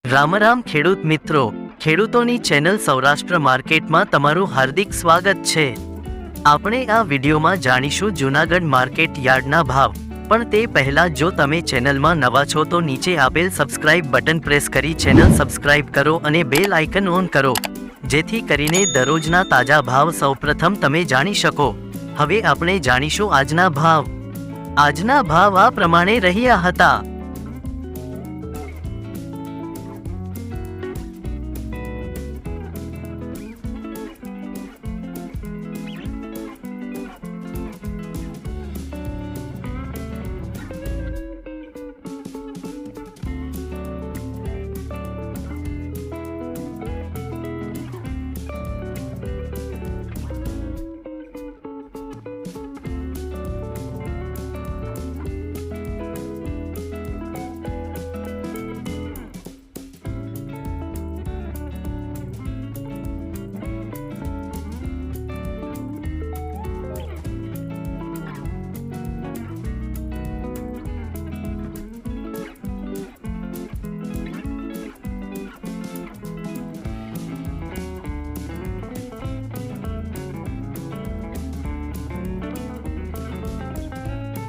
રામ રામ ખેડૂત મિત્રો, ખેડૂતોની ચેનલ સૌરાષ્ટ્ર માર્કેટમાં તમારું હાર્દિક સ્વાગત છે। આપણે આ વિડીયોમાં જાણીશું જૂનાગઢ માર્કેટ યાર્ડના ભાવ। પણ તે પહેલા જો તમે ચેનલમાં નવા છો તો નીચે આપેલ સબસ્ક્રાઇબ બટન પ્રેસ કરી ચેનલ સબસ્ક્રાઇબ કરો અને બેલ આઇકન ઓન કરો, જેથી કરીને દરરોજના તાજા ભાવ સૌપ્રથમ તમે જાણી શકો। હવે આપણે જાણીશું આજના ભાવ। આજના ભાવ આ પ્રમાણે રહ્યા હતા।